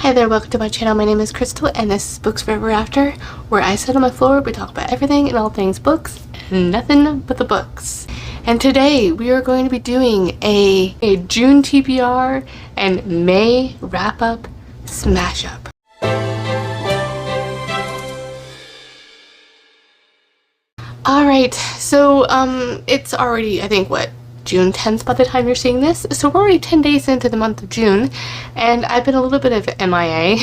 Hi there, welcome to my channel. My name is Crystal and this is Books Forever After, where I sit on my floor, we talk about everything and all things books and nothing but the books. And today we are going to be doing a June TBR and May wrap-up smash-up. Alright, so it's already, I think, what, June 10th by the time you're seeing this, so we're already 10 days into the month of June, and I've been a little bit of MIA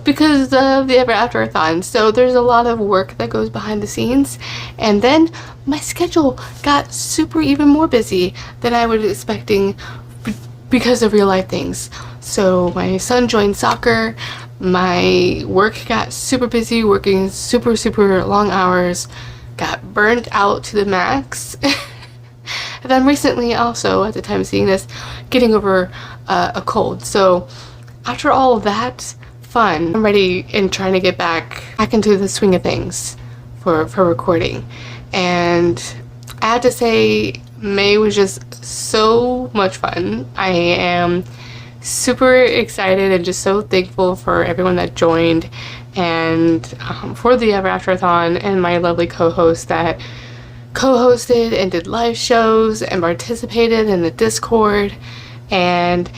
because of the Ever Afterathon. So there's a lot of work that goes behind the scenes, and then my schedule got even more busy than I was expecting because of real life things. So my son joined soccer, my work got super busy, working super long hours, got burned out to the max. And then recently also, at the time of seeing this, getting over a cold. So after all of that fun, I'm ready and trying to get back into the swing of things for recording. And I have to say, May was just so much fun. I am super excited and just so thankful for everyone that joined, and for the Ever Afterathon and my lovely co-host that co-hosted and did live shows and participated in the Discord. And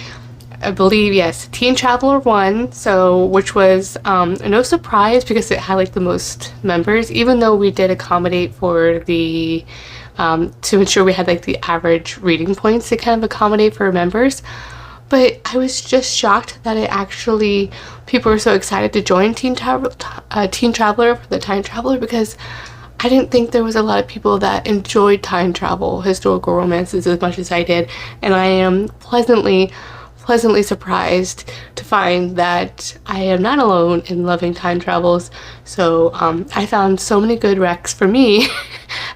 I believe, yes, Teen Traveler won, so which was no surprise because it had like the most members, even though we did accommodate for the to ensure we had like the average reading points to kind of accommodate for members. But I was just shocked that it actually, people were so excited to join Teen Traveler for the time traveler, because I didn't think there was a lot of people that enjoyed time travel, historical romances, as much as I did. And I am pleasantly surprised to find that I am not alone in loving time travels. So I found so many good recs for me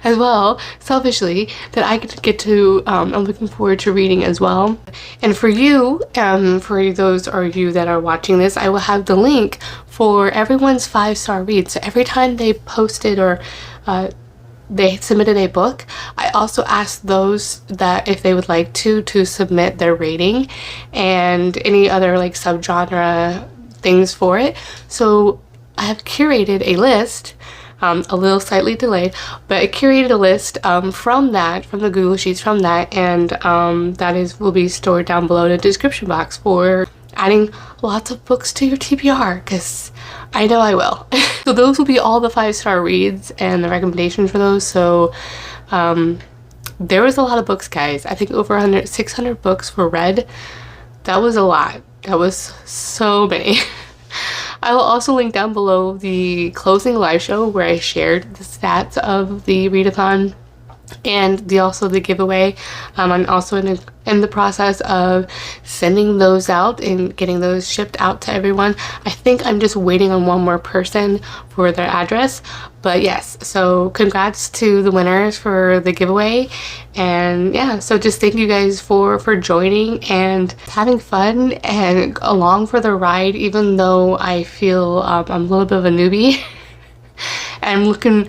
as well, selfishly, that I get to, I'm looking forward to reading as well. And for you, for those of you that are watching this, I will have the link for everyone's 5-star reads. So every time they posted or they submitted a book, I also asked those that if they would like to submit their rating and any other like subgenre things for it. So I have curated a list, a little slightly delayed, but I curated a list from the Google Sheets from that, and that will be stored down below in the description box for adding lots of books to your TBR, because I know I will. So those will be all the 5-star reads and the recommendations for those. So there was a lot of books, guys. I think over 600 books were read. That was a lot. That was so many. I will also link down below the closing live show where I shared the stats of the readathon and also the giveaway. I'm also in the process of sending those out and getting those shipped out to everyone. I think I'm just waiting on one more person for their address, but yes, so congrats to the winners for the giveaway. And yeah, so just thank you guys for joining and having fun and along for the ride, even though I feel I'm a little bit of a newbie. And I'm looking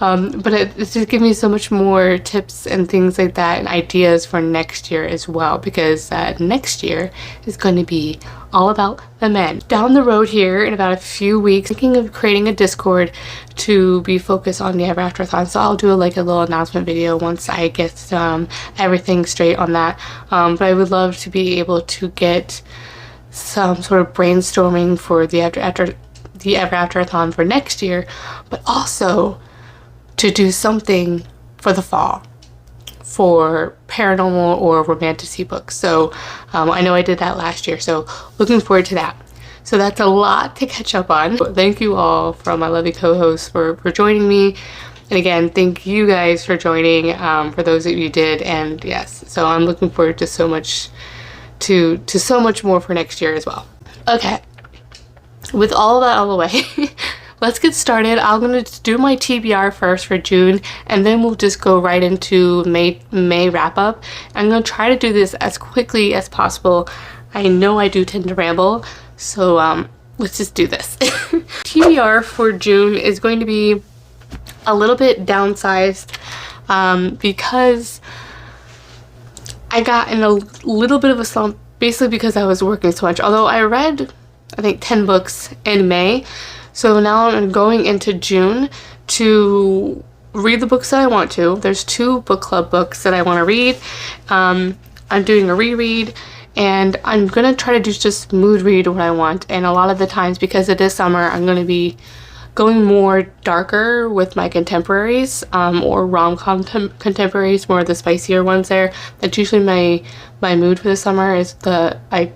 but it's just giving me so much more tips and things like that and ideas for next year as well, because next year is going to be all about the men. Down the road here in about a few weeks, thinking of creating a Discord to be focused on the Ever Afterathon. So I'll do like a little announcement video once I get everything straight on that. But I would love to be able to get some sort of brainstorming for the Ever Afterathon for next year, but also to do something for the fall for paranormal or romantasy books. So I know I did that last year, so looking forward to that. So that's a lot to catch up on. Thank you all from my lovely co-hosts for joining me, and again, thank you guys for joining, for those of you did. And yes, so I'm looking forward to so much so much more for next year as well. Okay, with all of that out of the way, let's get started. I'm going to do my TBR first for June, and then we'll just go right into May wrap up. I'm going to try to do this as quickly as possible. I know I do tend to ramble, so let's just do this. TBR for June is going to be a little bit downsized because I got in a little bit of a slump basically because I was working so much. Although I read, I think, 10 books in May. So now I'm going into June to read the books that I want to. There's 2 book club books that I want to read. I'm doing a reread, and I'm going to try to just mood read what I want. And a lot of the times, because it is summer, I'm going to be going more darker with my contemporaries, or rom-com contemporaries, more of the spicier ones there. That's usually my mood for the summer, is I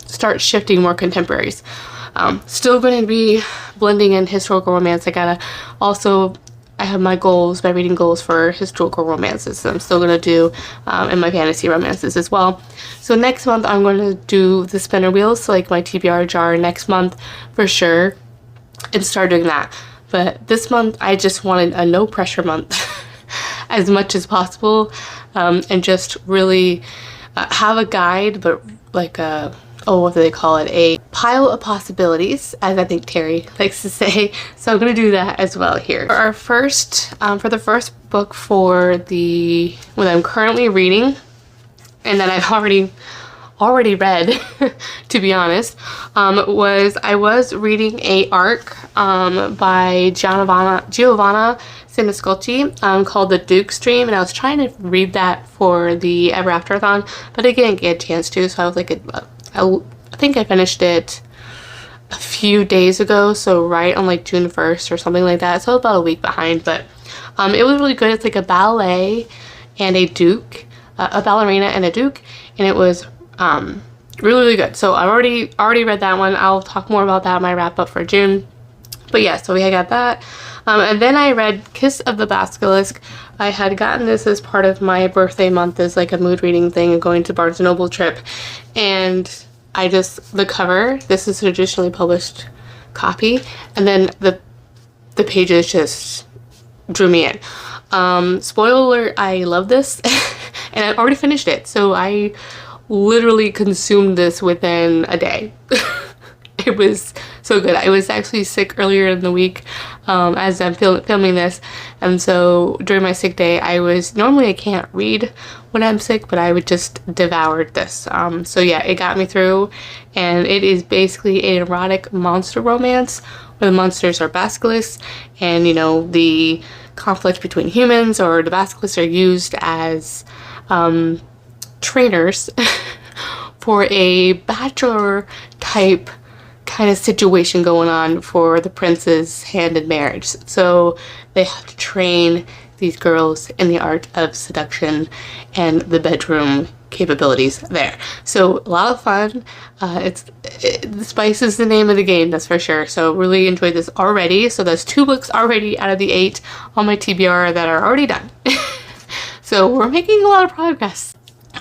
start shifting more contemporaries. Still going to be blending in historical romance. I have my goals, my reading goals for historical romances, so I'm still going to do in my fantasy romances as well. So next month I'm going to do the spinner wheels, like my TBR jar next month for sure, and start doing that. But this month I just wanted a no pressure month as much as possible, and just really have a guide, but like a, what do they call it, a pile of possibilities, as I think Terry likes to say. So I'm going to do that as well here. For our first, for the first book for what I'm currently reading, and that I've already read, to be honest, I was reading a arc by Giovanna Siniscolti called The Duke's Dream, and I was trying to read that for the Ever Afterathon, but I didn't get a chance to, so I was like, I think I finished it a few days ago, so right on like June 1st or something like that, so about a week behind. But it was really good. It's like a ballet and a duke, a ballerina and a duke, and it was really good. So I've already read that one. I'll talk more about that in my wrap up for June. But yeah, so we got that. And then I read Kiss of the Basilisk. I had gotten this as part of my birthday month as like a mood reading thing and going to Barnes & Noble trip. And the cover, this is a traditionally published copy. And then the pages just drew me in. Spoiler alert, I love this. And I've already finished it. So I literally consumed this within a day. It was so good. I was actually sick earlier in the week as I'm filming this, and so during my sick day normally I can't read when I'm sick, but I would just devour this. So yeah, it got me through, and it is basically an erotic monster romance where the monsters are basilisks, and you know, the conflict between humans or the basilisks are used as trainers for a bachelor type kind of situation going on for the prince's hand in marriage. So they have to train these girls in the art of seduction and the bedroom capabilities there. So a lot of fun. The spice is the name of the game, that's for sure. So really enjoyed this already. So there's 2 books already out of the 8 on my TBR that are already done. So we're making a lot of progress.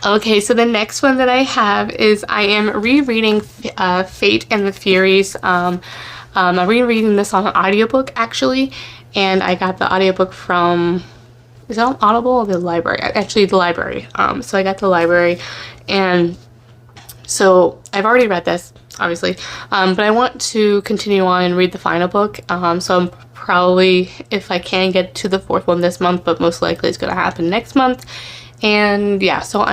Okay, so the next one that I have is I am rereading Fate and the Furies. I'm rereading this on an audiobook actually, and I got the audiobook from, is it on Audible or the library? Actually, the library. So I got the library, and so I've already read this, obviously, but I want to continue on and read the final book. So I'm probably, if I can, get to the 4th one this month, but most likely it's going to happen next month. And yeah, so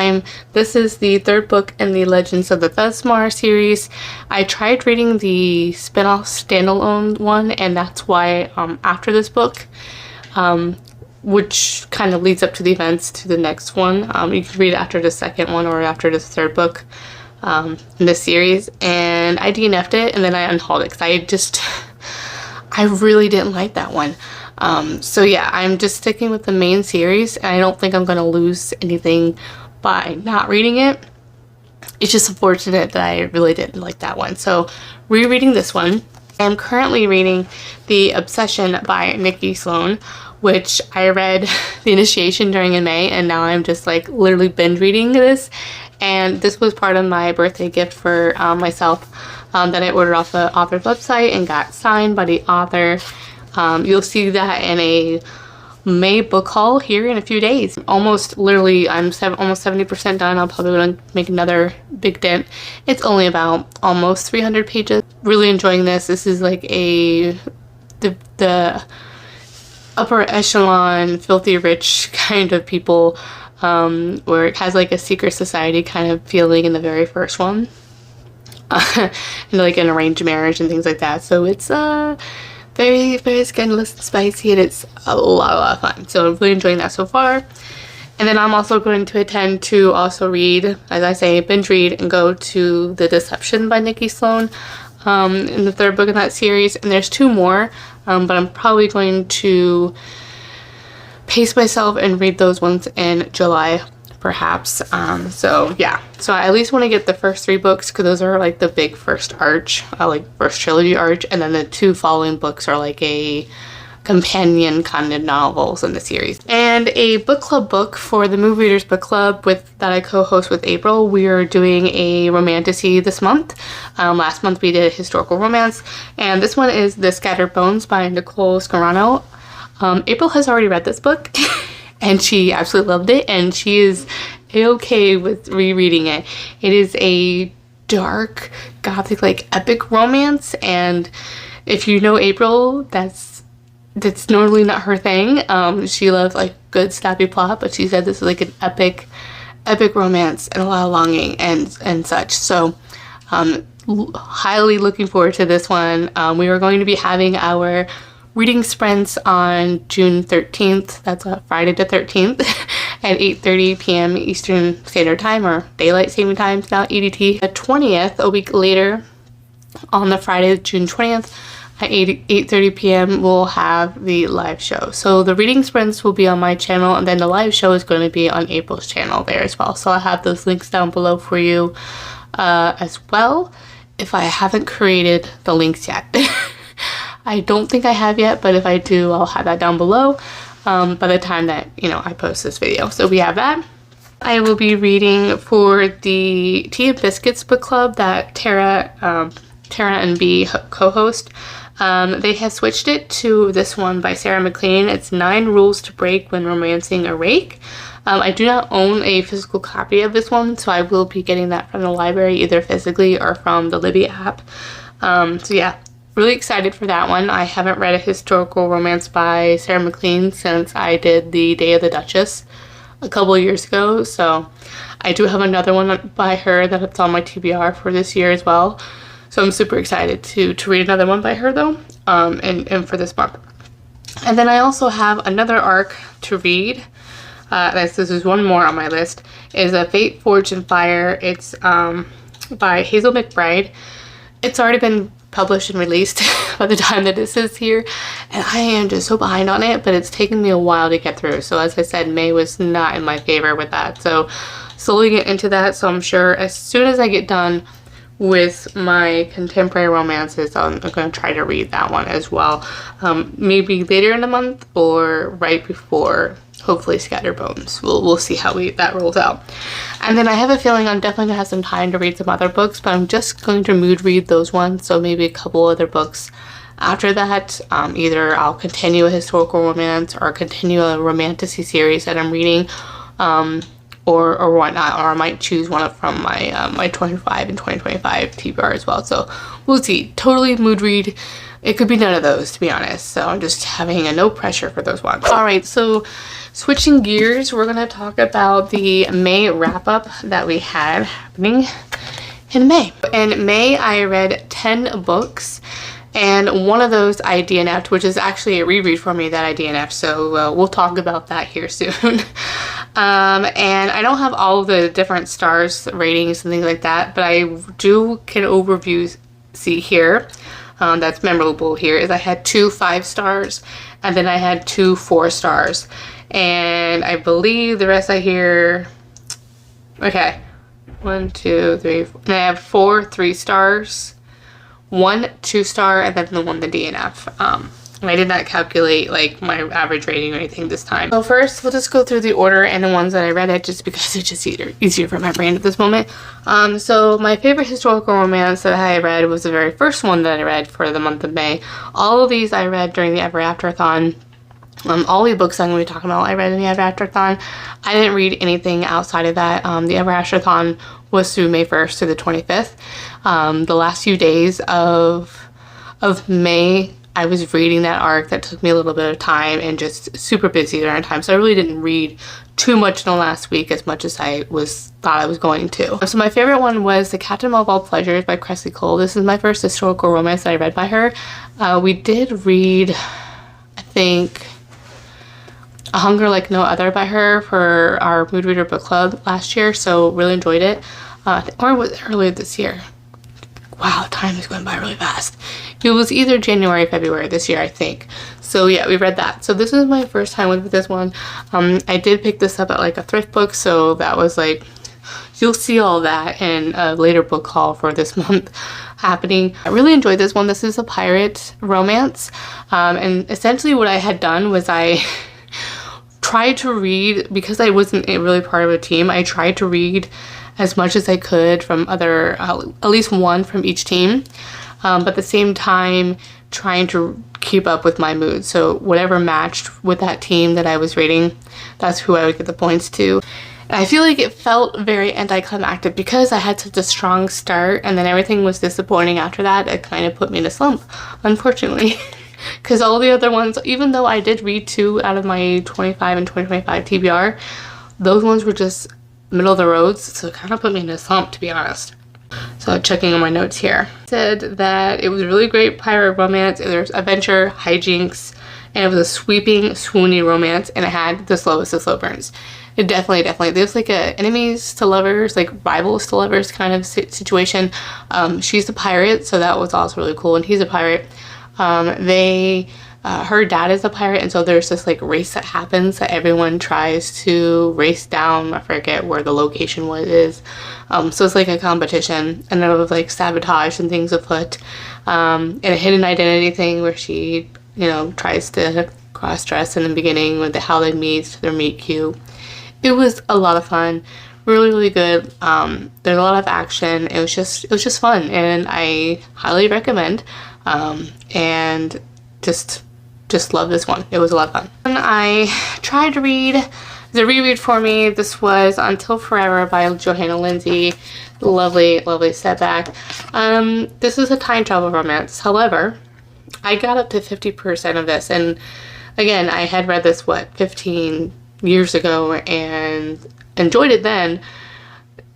this is the 3rd book in the Legends of the Thesmar series. I tried reading the spin-off standalone one, and that's why after this book, which kind of leads up to the events to the next one, you can read it after the 2nd one or after the 3rd book in this series, and I DNF'd it and then I unhauled it because I really didn't like that one. So yeah, I'm just sticking with the main series, and I don't think I'm going to lose anything by not reading it. It's just unfortunate that I really didn't like that one. So rereading this one. I'm currently reading The Obsession by Nikki Sloan, which I read the initiation during in May, and now I'm just like literally binge reading this. And this was part of my birthday gift for myself that I ordered off the author's website and got signed by the author. You'll see that in a May book haul here in a few days. Almost literally, I'm almost 70% done. I'll probably want to make another big dent. It's only about almost 300 pages. Really enjoying this. This is like the upper echelon, filthy rich kind of people where it has like a secret society kind of feeling in the very first one. And like an arranged marriage and things like that. So it's very, very scandalous and spicy, and it's a lot of fun. So I'm really enjoying that so far. And then I'm also going to attend to also read, as I say, binge read and go to The Deception by Nikki Sloan, in the third book in that series. And there's 2 more, but I'm probably going to pace myself and read those ones in July, perhaps. So yeah, so I at least want to get the first 3 books, because those are like the big first arch, like first trilogy arch, and then the 2 following books are like a companion kind of novels in the series. And a book club book for the Movie Readers Book Club that I co-host with April. We are doing a romantasy this month. Last month we did historical romance, and this one is The Scattered Bones by Nicole Scarano. April has already read this book and she absolutely loved it, and she is okay with rereading it. It is a dark, gothic, like epic romance, and if you know April, that's normally not her thing. She loves like good snappy plot, but she said this is like an epic romance and a lot of longing and such. So highly looking forward to this one. We are going to be having our reading sprints on June 13th. That's Friday the 13th at 8:30 p.m. Eastern Standard Time, or Daylight Saving Time now, EDT. The 20th, a week later, on the Friday, June 20th, at 8:30 p.m. we'll have the live show. So the reading sprints will be on my channel, and then the live show is going to be on April's channel there as well. So I'll have those links down below for you as well, if I haven't created the links yet. I don't think I have yet, but if I do, I'll have that down below by the time that, I post this video. So we have that. I will be reading for the Tea and Biscuits book club that Tara and B co-host. They have switched it to this one by Sarah McLean. It's 9 Rules to Break When Romancing a Rake. I do not own a physical copy of this one, so I will be getting that from the library, either physically or from the Libby app. So yeah, really excited for that one. I haven't read a historical romance by Sarah McLean since I did The Day of the Duchess a couple of years ago, so I do have another one by her that's on my TBR for this year as well. So I'm super excited to read another one by her though, and for this month. And then I also have another arc to read. This is one more on my list, is A Fate Forged in Fire. It's by Hazel McBride. It's already been published and released by the time that this is here, and I am just so behind on it, but it's taken me a while to get through. So as I said, May was not in my favor with that, so slowly get into that. So I'm sure as soon as I get done with my contemporary romances, I'm going to try to read that one as well, maybe later in the month or right before, hopefully, Scattered Bones. We'll see how that rolls out. And then I have a feeling I'm definitely going to have some time to read some other books, but I'm just going to mood read those ones, so maybe a couple other books after that. Either I'll continue a historical romance or continue a romantasy series that I'm reading, or whatnot, or I might choose one from my my 25 and 2025 TBR as well. So we'll see. Totally mood read. It could be none of those, to be honest. So I'm just having no pressure for those ones. All right, so switching gears, we're gonna talk about the May wrap up that we had happening in May. In May, I read 10 books, and one of those I DNF'd, which is actually a reread for me that I DNF'd. So we'll talk about that here soon. And I don't have all the different stars, ratings, and things like that, but I can overview see here. That's memorable here is I had 2 5 stars, and then I had 2 4 stars, and I believe the rest I hear, okay, 1 2 3 4, and I have 4 3 stars, 1 2 star, and then the one the DNF. I did not calculate like my average rating or anything this time. So first, we'll just go through the order and the ones that I read it, just because it's just easier for my brain at this moment. So my favorite historical romance that I read was the very first one that I read for the month of May. All of these I read during the Ever Afterathon. All the books I'm going to be talking about I read in the Ever Afterathon. I didn't read anything outside of that. The Ever Afterathon was through May 1st to the 25th. The last few days of May, I was reading that arc. That took me a little bit of time and just super busy during time. So I really didn't read too much in the last week as much as I thought I was going to. So my favorite one was The Captain of All Pleasures by Cressy Cole. This is my first historical romance that I read by her. We did read, I think, A Hunger Like No Other by her for our Mood Reader book club last year, so really enjoyed it. Or was it earlier this year? Wow, time is going by really fast. It was either January or February this year, I think. So yeah, we read that. So this is my first time with this one. I did pick this up at like a thrift book, so that was like, you'll see all that in a later book haul for this month happening. I really enjoyed this one. This is a pirate romance. And essentially what I had done was I tried to read, because I wasn't really part of a team, I tried to read as much as I could from other, at least one from each team, but at the same time trying to keep up with my mood. So whatever matched with that team that I was reading, that's who I would get the points to. And I feel like it felt very anticlimactic because I had such a strong start and then everything was disappointing after that. It kind of put me in a slump, unfortunately. Because all the other ones, even though I did read 2 out of my 25 and 2025 TBR, those ones were just middle of the roads, so it kind of put me in a slump, to be honest. So checking on my notes here. It said that it was a really great pirate romance. There's adventure, hijinks, and it was a sweeping, swoony romance, and it had the slowest of slow burns. It definitely, there's like a enemies to lovers, like rivals to lovers kind of situation. She's a pirate, so that was also really cool, and he's a pirate. Her dad is a pirate, and so there's this like race that happens that everyone tries to race down. I forget where the location is. So it's like a competition, and there was like sabotage and things afoot, and a hidden identity thing where she, you know, tries to cross-dress in the beginning with how they meet, their meet cute. It was a lot of fun, really good. There's a lot of action. It was just fun, and I highly recommend. And just love this one. It was a lot of fun. And I tried to read the reread for me. This was Until Forever by Johanna Lindsey. Lovely setback. This is a time travel romance. However, I got up to 50% of this, and again, I had read this 15 years ago and enjoyed it then.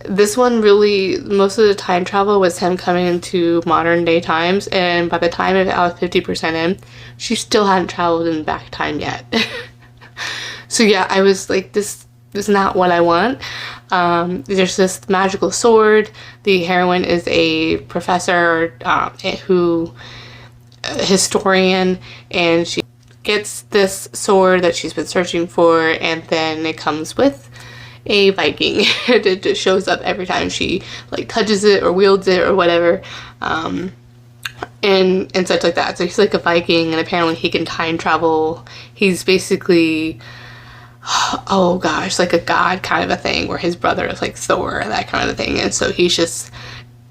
This one really, most of the time travel was him coming into modern day times, and by the time I was 50% in, she still hadn't traveled in back time yet. So yeah, I was like, this is not what I want. There's this magical sword. The heroine is a professor historian, and she gets this sword that she's been searching for, and then it comes with a Viking. It just shows up every time she like touches it or wields it or whatever, and such like that. So he's like a Viking, and apparently he can time travel. He's basically, oh gosh, like a god kind of a thing, where his brother is like Thor, that kind of a thing. And so he's just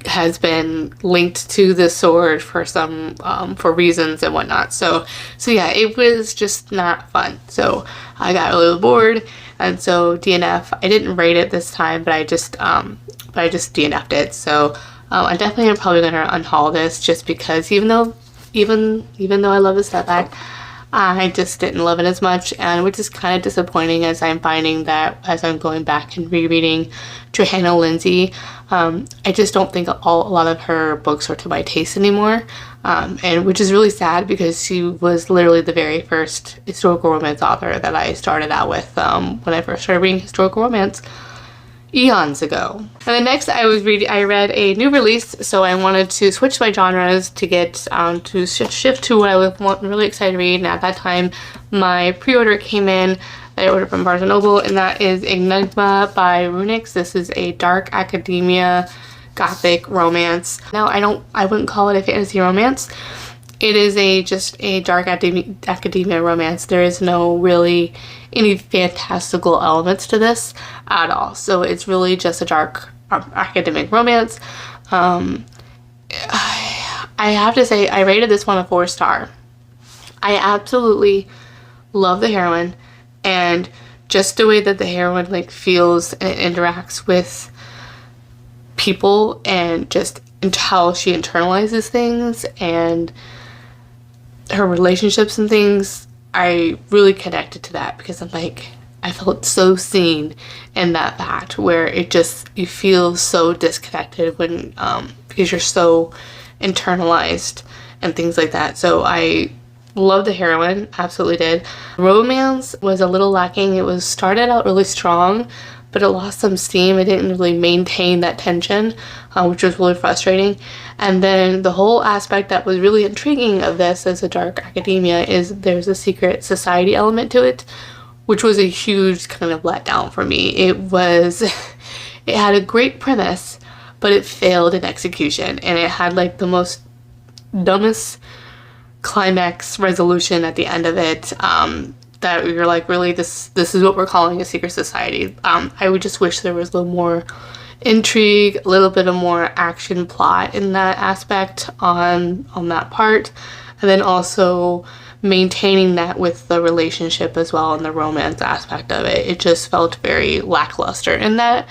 has been linked to the sword for some for reasons and whatnot. So yeah, it was just not fun. So I got a little bored, and so DNF. I didn't rate it this time, but I just DNF'd it. So I definitely am probably gonna unhaul this, just because even though I love the setback, I just didn't love it as much, and which is kind of disappointing, as I'm finding that as I'm going back and rereading Johanna Lindsey, I just don't think a lot of her books are to my taste anymore, and which is really sad, because she was literally the very first historical romance author that I started out with when I first started reading historical romance eons ago. And then next I read a new release, so I wanted to switch my genres to get to shift to what I was really excited to read. And at that time my pre-order came in that I ordered from Barnes & Noble, and that is Enigma by Runix. This is a dark academia gothic romance. Now I wouldn't call it a fantasy romance. It is just a dark academia romance. There is no really any fantastical elements to this at all. So it's really just a dark academic romance. I have to say, I rated this one a 4-star. I absolutely love the heroine, and just the way that the heroine like feels and interacts with people, and just how she internalizes things, and her relationships and things, I really connected to that because I'm like, I felt so seen in that fact where it just, you feel so disconnected when, because you're so internalized and things like that. So I love the heroine, absolutely did. Romance was a little lacking. It was started out really strong, but it lost some steam. It didn't really maintain that tension, which was really frustrating. And then the whole aspect that was really intriguing of this as a dark academia is there's a secret society element to it, which was a huge kind of letdown for me. It was, it had a great premise, but it failed in execution, and it had like the most dumbest climax resolution at the end of it, that you're like, really, this is what we're calling a secret society. I would just wish there was a little more intrigue, a little bit of more action plot in that aspect on that part, and then also maintaining that with the relationship as well and the romance aspect of it. It just felt very lackluster in that.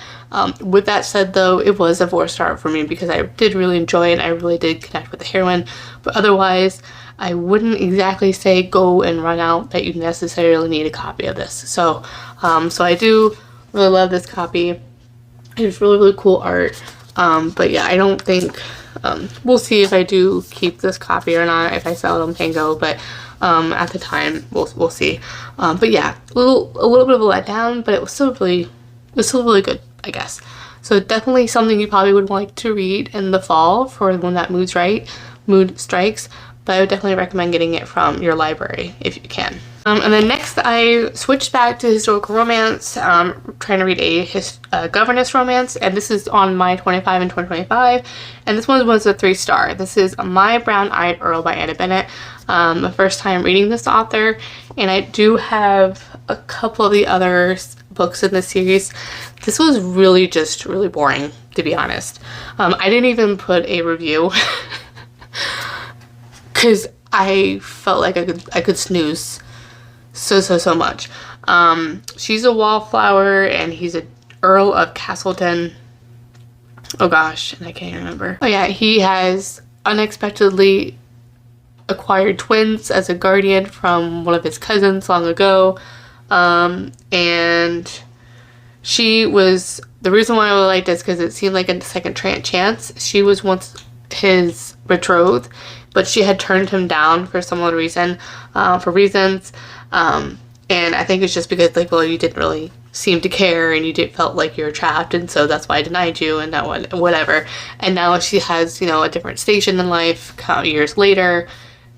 With that said though, it was a 4-star for me because I did really enjoy it. I really did connect with the heroine, but otherwise I wouldn't exactly say go and run out that you necessarily need a copy of this. So so I do really love this copy. It's really cool art, but yeah, I don't think we'll see if I do keep this copy or not, if I sell it on Pango, but at the time we'll see. But yeah, a little bit of a letdown, but it was still really good, I guess. So definitely something you probably would like to read in the fall for when that mood strikes, but I would definitely recommend getting it from your library if you can. And then next I switched back to historical romance, trying to read a Governess romance, and this is on my 25 and 2025, and this one was a 3-star. This is My Brown-Eyed Earl by Anna Bennett. The first time reading this author, and I do have a couple of the other books in the series. This was really boring, to be honest. I didn't even put a review because I felt like I could snooze so much. She's a wallflower and he's a Earl of Castleton. Oh gosh, and I can't remember. Oh yeah, he has unexpectedly acquired twins as a guardian from one of his cousins long ago, and she was, the reason why I really liked this because it seemed like a second chance. She was once his betrothed, but she had turned him down for some other reason, and I think it's just because, like, well, you didn't really seem to care and you felt like you were trapped, and so that's why I denied you, and that one, whatever. And now she has, you know, a different station in life years later,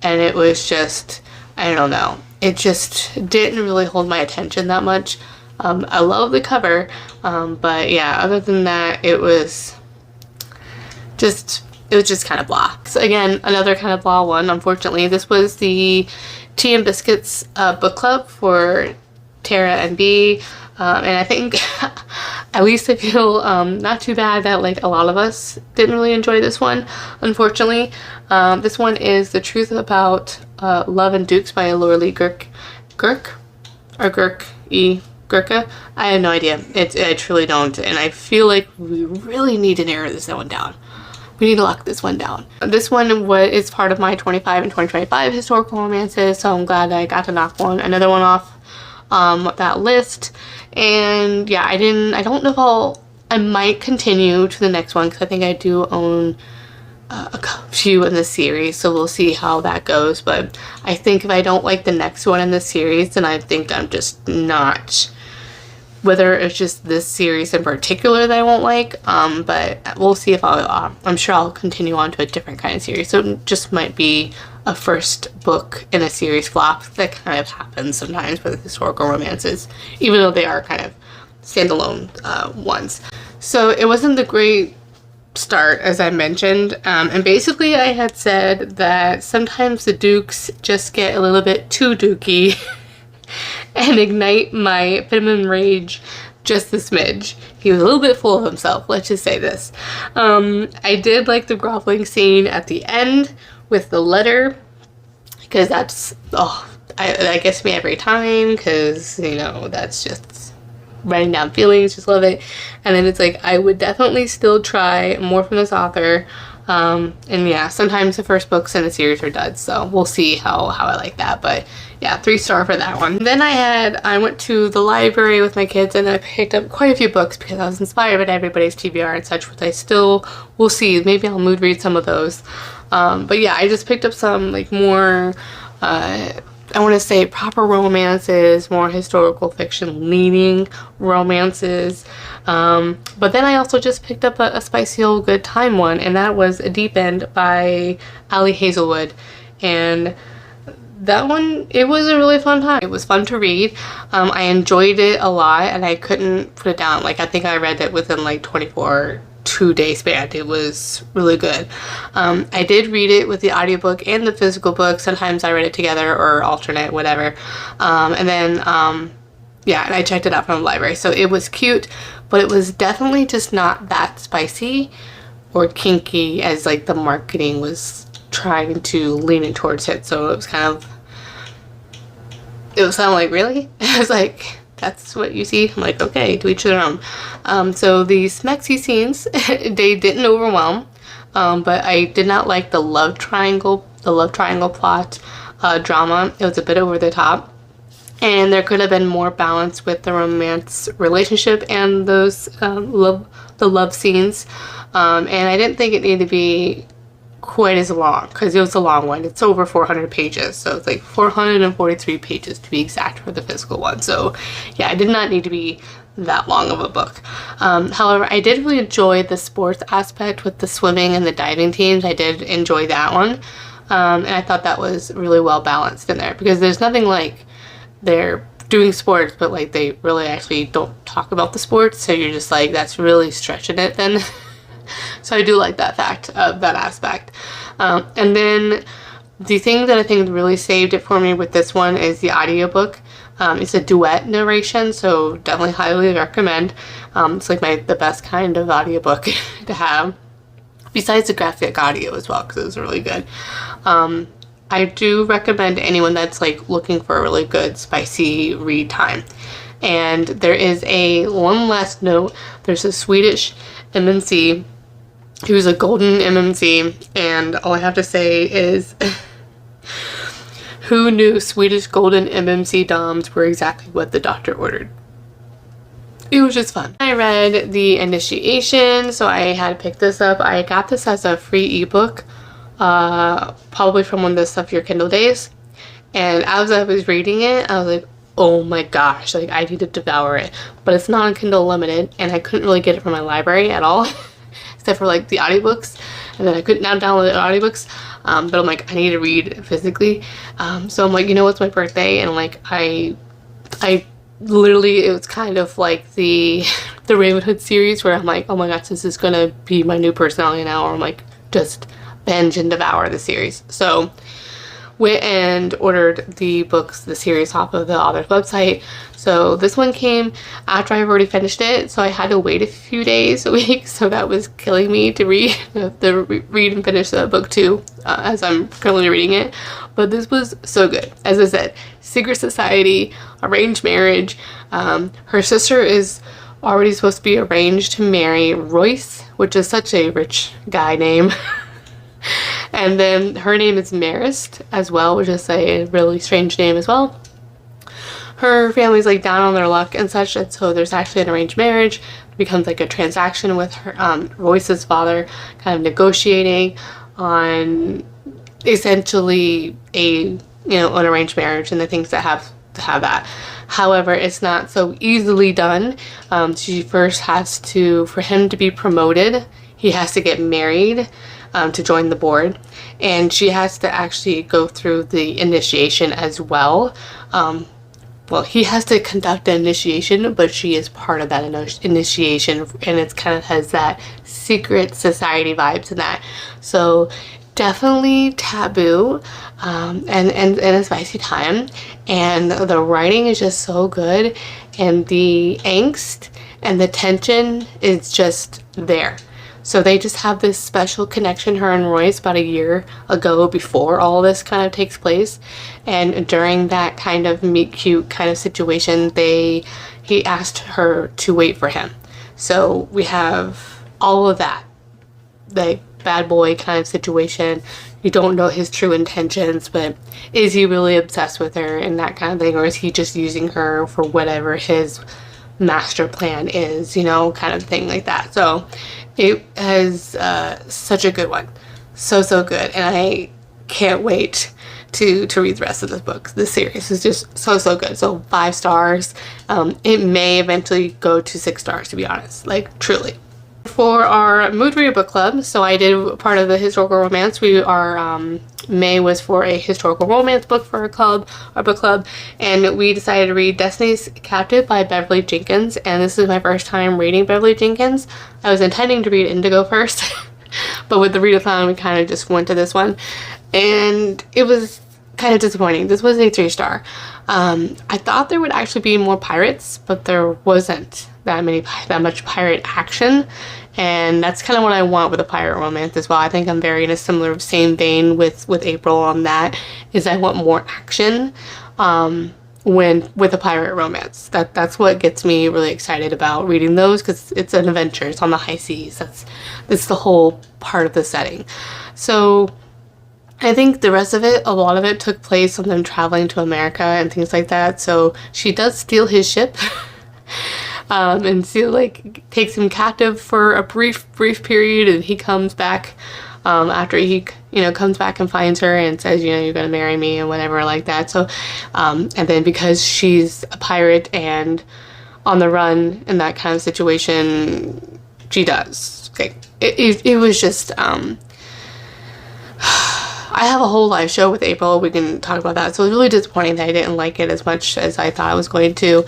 and it was just, I don't know, it just didn't really hold my attention that much. I love the cover, but yeah, other than that, it was just kind of blah. So again, another kind of blah one, unfortunately. This was the Tea and Biscuits book club for Tara and B, and I think at least I feel not too bad that like a lot of us didn't really enjoy this one, unfortunately. This one is The Truth About Love and Dukes by Laura Lee Gurka. I have no idea. I truly don't, and I feel like we really need to narrow this one down. We need to lock this one down. This one is part of my 25 and 2025 historical romances, so I'm glad I got to knock another one off that list. And yeah, I don't know if I might continue to the next one because I think I do own a few in the series, so we'll see how that goes. But I think if I don't like the next one in the series, then I think I'm just not, whether it's just this series in particular that I won't like, but we'll see if I'm sure I'll continue on to a different kind of series. So it just might be a first book in a series flop. That kind of happens sometimes with historical romances, even though they are kind of standalone ones. So it wasn't the great start, as I mentioned, and basically I had said that sometimes the Dukes just get a little bit too dukey and ignite my feminine rage just a smidge. He was a little bit full of himself, let's just say this. I did like the groveling scene at the end with the letter, because that's, that gets me every time, because, you know, that's just writing down feelings, just love it. And then it's like, I would definitely still try more from this author, And yeah, sometimes the first books in a series are duds, so we'll see how I like that. But yeah, 3-star for that one. Then I went to the library with my kids and I picked up quite a few books because I was inspired by Everybody's TBR and such, which I still will see. Maybe I'll mood read some of those. But yeah, I just picked up some like more I want to say proper romances, more historical fiction leaning romances. But then I also just picked up a spicy old good time one, and that was A Deep End by Ali Hazelwood. And that one, it was a really fun time. It was fun to read. I enjoyed it a lot and I couldn't put it down. Like I think I read it within like 2-day span. It was really good. I did read it with the audiobook and the physical book. Sometimes I read it together or alternate, whatever. And then yeah, and I checked it out from the library. So it was cute, but it was definitely just not that spicy or kinky as like the marketing was trying to lean it towards it. So it was kind of like, really? I was like, that's what you see? I'm like, okay, to each their own. So the smexy scenes, they didn't overwhelm, but I did not like the love triangle plot drama. It was a bit over the top, and there could have been more balance with the romance relationship and those the love scenes. And I didn't think it needed to be quite as long because it was a long one. It's over 400 pages, so it's like 443 pages to be exact for the physical one. So yeah, it did not need to be that long of a book. However, I did really enjoy the sports aspect with the swimming and the diving teams. I did enjoy that one, and I thought that was really well balanced in there because there's nothing like they're doing sports but like they really actually don't talk about the sports, so you're just like, that's really stretching it then. So I do like that aspect. And then the thing that I think really saved it for me with this one is the audiobook. It's a duet narration, so definitely highly recommend. It's like the best kind of audiobook to have, besides the graphic audio as well, because it was really good. I do recommend anyone that's like looking for a really good spicy read time. And there is one last note. There's a Swedish MNC. He was a golden MMC, and all I have to say is who knew Swedish golden MMC DOMs were exactly what the doctor ordered. It was just fun. I read The Initiation, so I had picked this up. I got this as a free ebook, probably from one of the Stuff Your Kindle days. And as I was reading it, I was like, oh my gosh, like I need to devour it. But it's not on Kindle Unlimited, and I couldn't really get it from my library at all. Except for like the audiobooks, and then I couldn't now download the audiobooks, but I'm like, I need to read physically. So I'm like, you know, it's my birthday, and like I literally, it was kind of like the Ravenhood series where I'm like, oh my gosh, this is gonna be my new personality now, or I'm like, just binge and devour the series. So went and ordered the series off of the author's website. So this one came after I've already finished it, so I had to wait a few days, a week, so that was killing me to read and finish the book too, as I'm currently reading it. But this was so good. As I said, secret society, arranged marriage. Her sister is already supposed to be arranged to marry Royce, which is such a rich guy name. And then her name is Marist as well, which is a really strange name as well. Her family's like down on their luck and such, and so there's actually an arranged marriage. It becomes like a transaction with her, Royce's father kind of negotiating on essentially an arranged marriage and the things that have to have that. However, it's not so easily done. She first has to, for him to be promoted, he has to get married to join the board, and she has to actually go through the initiation as well. Well, he has to conduct an initiation, but she is part of that initiation, and it's kind of has that secret society vibes in that. So definitely taboo, and a spicy time, and the writing is just so good, and the angst and the tension is just there. So they just have this special connection, her and Royce, about a year ago before all this kind of takes place. And during that kind of meet cute kind of situation, he asked her to wait for him. So we have all of that. Like bad boy kind of situation. You don't know his true intentions, but is he really obsessed with her and that kind of thing, or is he just using her for whatever his master plan is, you know, kind of thing like that. So it has such a good one. So good, and I can't wait to read the rest of this book. This series is just so good. So 5 stars. It may eventually go to 6 stars, to be honest, like truly. For our mood reader book club, so I did part of the historical romance. May was for a historical romance book for our book club, and we decided to read Destiny's Captive by Beverly Jenkins, and this is my first time reading Beverly Jenkins. I was intending to read Indigo first, but with the readathon we kind of just went to this one, and it was kind of disappointing. This was a 3-star. I thought there would actually be more pirates, but there wasn't that much pirate action, and that's kind of what I want with a pirate romance as well. I think I'm very in a similar same vein with April on that, is I want more action with a pirate romance. That's what gets me really excited about reading those, because it's an adventure. It's on the high seas. That's the whole part of the setting. So I think the rest of it, a lot of it took place on them traveling to America and things like that. So she does steal his ship. And she like takes him captive for a brief period, and he comes back after he comes back and finds her and says, you're gonna marry me and whatever like that. So and then because she's a pirate and on the run in that kind of situation, she does. Okay, it was just I have a whole live show with April. We can talk about that. So it was really disappointing that I didn't like it as much as I thought I was going to.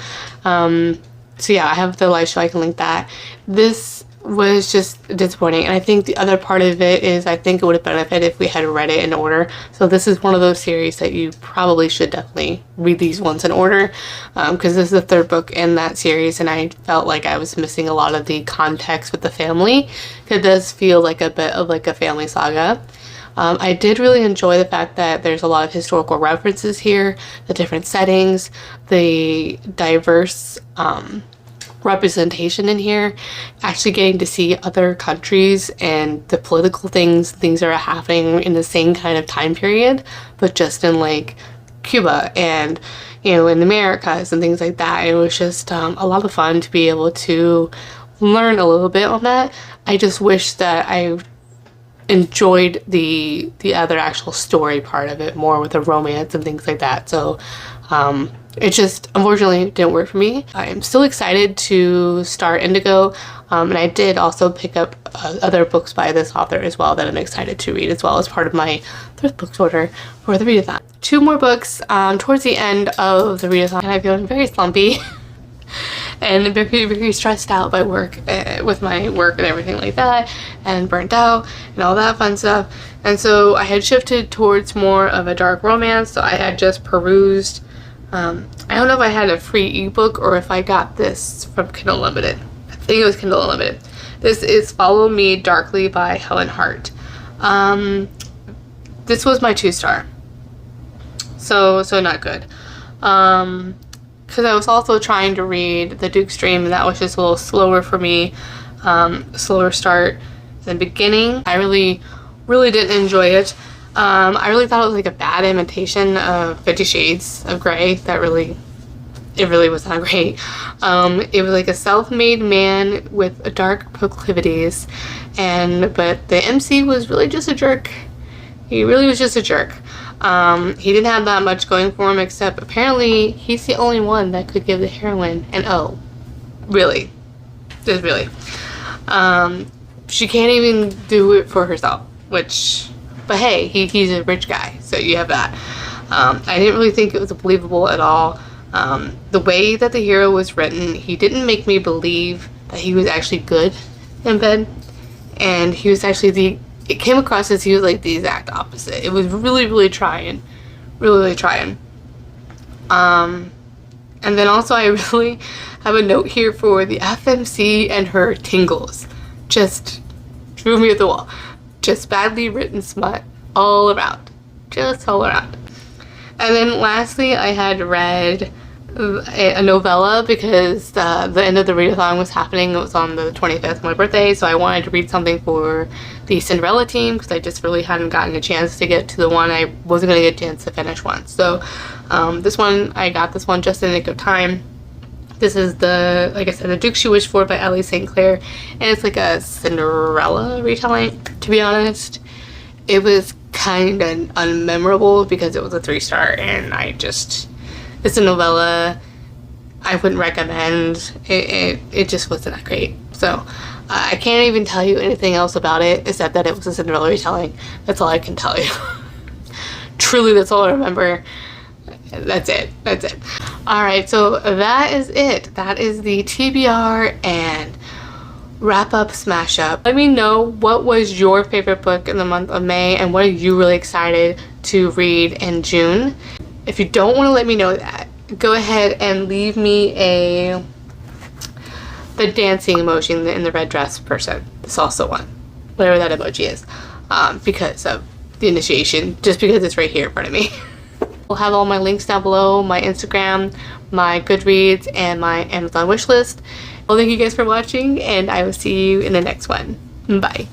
So yeah, I have the live show. I can link that. This was just disappointing, and I think the other part of it is I think it would have benefited if we had read it in order. So this is one of those series that you probably should definitely read these ones in order, because this is the 3rd book in that series, and I felt like I was missing a lot of the context with the family. It does feel like a bit of like a family saga. I did really enjoy the fact that there's a lot of historical references here, the different settings, the diverse representation in here, actually getting to see other countries and the political things that are happening in the same kind of time period, but just in like Cuba and in the Americas and things like that. It was just a lot of fun to be able to learn a little bit on that. I just wish that I enjoyed the other actual story part of it more, with the romance and things like that. So it just unfortunately didn't work for me. I am still excited to start Indigo, and I did also pick up other books by this author as well that I'm excited to read as well, as part of my thrift books order for the readathon. 2 more books towards the end of the readathon, and I feel very slumpy and very stressed out by work, with my work and everything like that, and burnt out and all that fun stuff. And so I had shifted towards more of a dark romance. So I had just perused, I don't know if I had a free ebook or if I got this from Kindle Unlimited. I think it was Kindle Unlimited. This is Follow Me Darkly by Helen Hart. This was my 2-star. So not good. Because I was also trying to read The Duke's Dream, and that was just a little slower for me. Slower start in the beginning. I really didn't enjoy it. I really thought it was like a bad imitation of 50 Shades of Grey. It really was not great. It was like a self-made man with dark proclivities, but the MC was really just a jerk. He really was just a jerk. He didn't have that much going for him, except apparently he's the only one that could give the heroine an O. Really. Just really. She can't even do it for herself, but hey, he's a rich guy, so you have that. I didn't really think it was believable at all. The way that the hero was written, he didn't make me believe that he was actually good in bed, and he was actually it came across as he was like the exact opposite. It was really trying. Really trying. And then also I really have a note here for the FMC and her tingles. Just drew me at the wall. Just badly written smut all around. Just all around. And then lastly, I had read a novella because the end of the readathon was happening. It was on the 25th, my birthday, so I wanted to read something for the Cinderella team because I just really hadn't gotten a chance to get to the one. I wasn't going to get a chance to finish one. So this one, I got this one just in the nick of time. This is the, like I said, The Duke She Wished For by Ellie St. Clair, and it's like a Cinderella retelling. To be honest, it was kind of unmemorable because it was a 3-star, and it's a novella I wouldn't recommend. It just wasn't that great. So I can't even tell you anything else about it except that it was a Cinderella retelling. That's all I can tell you. Truly, that's all I remember. That's it. Alright, so that is it. That is the TBR and wrap up, smash up. Let me know what was your favorite book in the month of May and what are you really excited to read in June. If you don't want to let me know that, go ahead and leave me the dancing emoji in the red dress person. It's also one, whatever that emoji is, because of the initiation, just because it's right here in front of me. I'll have all my links down below, my Instagram, my Goodreads, and my Amazon wishlist. Well, thank you guys for watching, and I will see you in the next one. Bye.